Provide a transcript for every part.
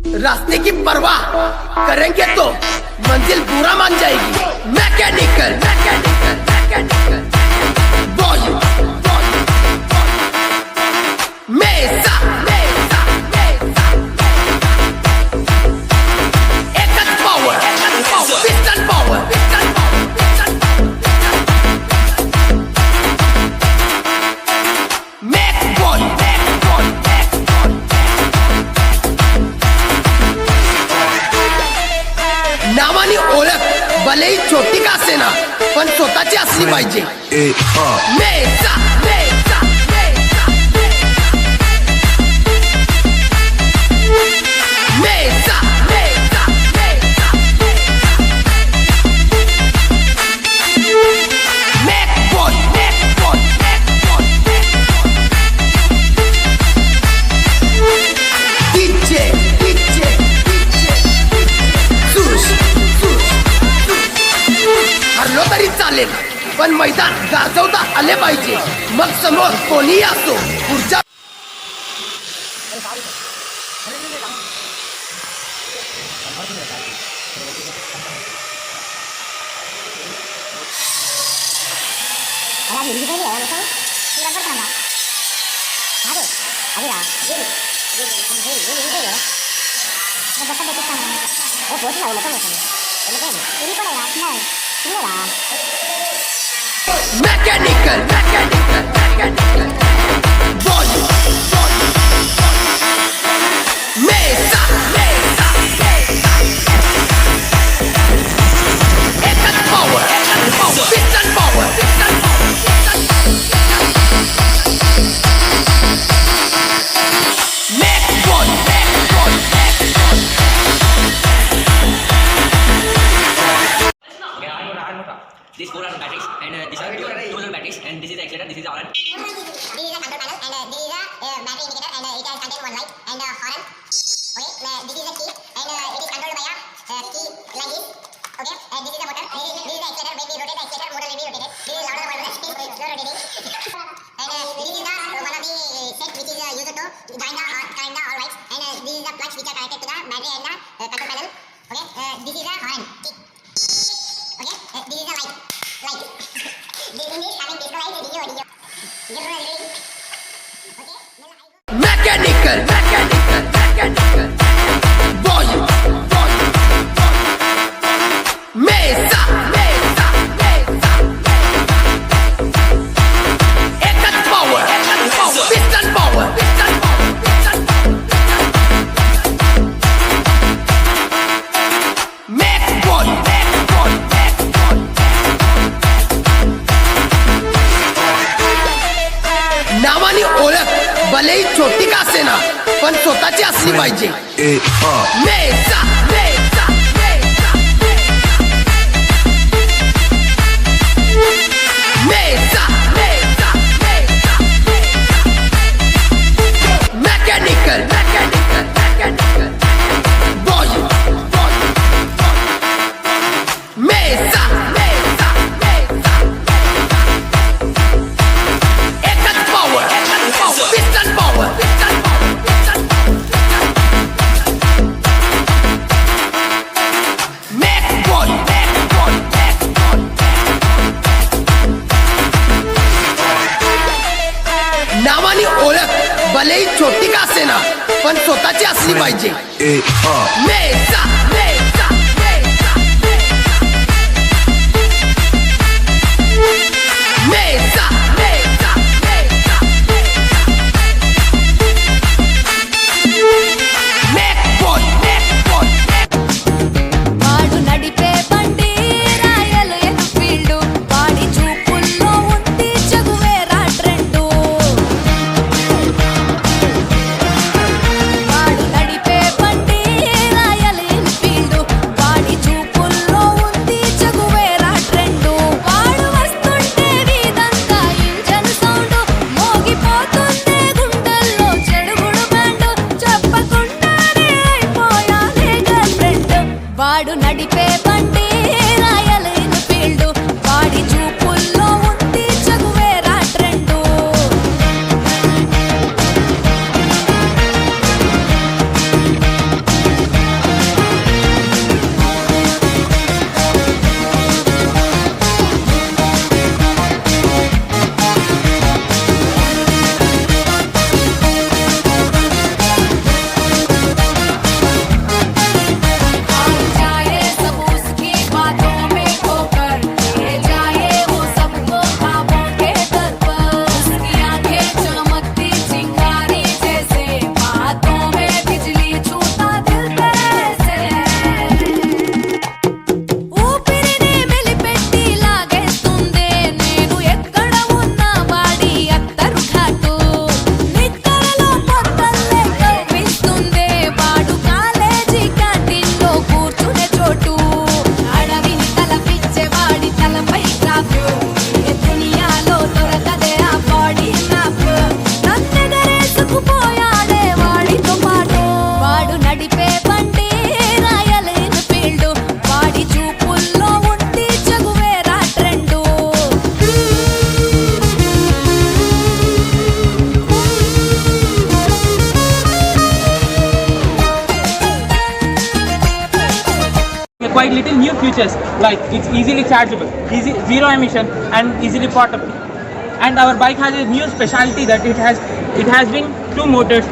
रास्ते की परवाह करेंगे तो मंजिल बुरा मान जाएगी। मैकेनिकल मैकेनिकल मैकेनिकल बॉय मेसा मेसा मेसा एकच पावर पिस्टन पावर पिस्टन नावानी ओळख भलेही छोटी का असेना पण स्वतःची असली पाहिजे। मेसा मेसा मेसा मेसा हरलो तरी चालेल पण मैदान गाजवता आले पाहिजे। मग समोर कोणीही असो पुढच्या मैकेनिकल मैकेनिकल मैकेनिकल बॉय मेसा मेसा एकच power piston power piston These four are batteries and these are two other batteries and this is the accelerator, this is the horn. This is the control panel and this is the battery indicator and it has contains one light and horn. Okay, this is the key and it is controlled by a key like this. Okay, this is the motor. This is the accelerator. When we rotate the accelerator, motor will be rotated. This is louder one, slow rotating. And this is the one of the set which is used to join the all lights and this is the plugs which are connected to the battery and the control panel. Okay, this is the horn. Okay, this is the light. Mechanical mechanical mechanical boy मेसा मेसा मेसा एकच power piston power piston नावानी ओळख भलेही छोटी का असेना पण स्वतःची असली पाहिजे। मेसा मेसा मेसा मेसा मैकेनिकल मैकेनिकल मैकेनिकल बॉय मेसा मेसा एकच पावर पिस्टन पावर पिस्टन नावानी ओळख भलेही छोटी का असेना पण स्वतःची असली पाहिजे। मेसा मेसा मेसा मेसा వాడు నడిపే బండి రాయలు ఎన్ఫీల్డ్ వాడి చూపుల్లో ఉంది జగువేరా ట్రెండ్ వాడు నడిపే బండి రాయలు ఎన్ఫీల్డ్ వాడి చూపుల్లో ఉంది జగువేరా ట్రెండ్ వాడు వస్తుంటే వీధంతా ఇంజన్ సౌండ్ మోగిపోతుందే గుండెల్లో చెడుగుడు బ్యాండ్ చెప్పకుండానే అయిపోయానే గర్ల్ ఫ్రెండ్ వాడు నడిపే బండి రాయల్ ఎన్ఫీల్డ్ వాడి చూపుల్లో ఉంది జగువేరా trend provide little new features like it's easily chargeable, zero emission, and easily portable. And our bike has a new specialty that it has been two motors,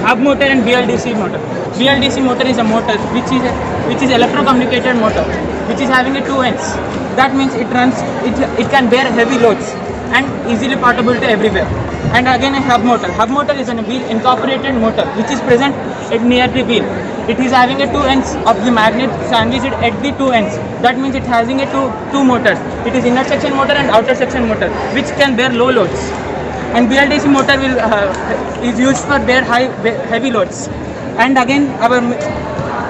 hub motor and BLDC motor. BLDC motor is a motor which is electrocommunicated motor, which is having a 2 ends. That means it can bear heavy loads and easily portable to everywhere. And again a hub motor. Hub motor is a wheel incorporated motor which is present near the wheel. It is having a 2 ends of the magnet sandwiched at the 2 ends. That means it having a two motors. It is inner section motor and outer section motor which can bear low loads. And BLDC motor is used for bear heavy loads. And again our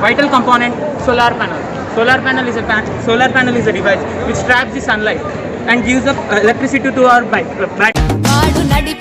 vital component, solar panel. Solar panel is a device which traps the sunlight and gives the electricity to our bike. వాడు నడి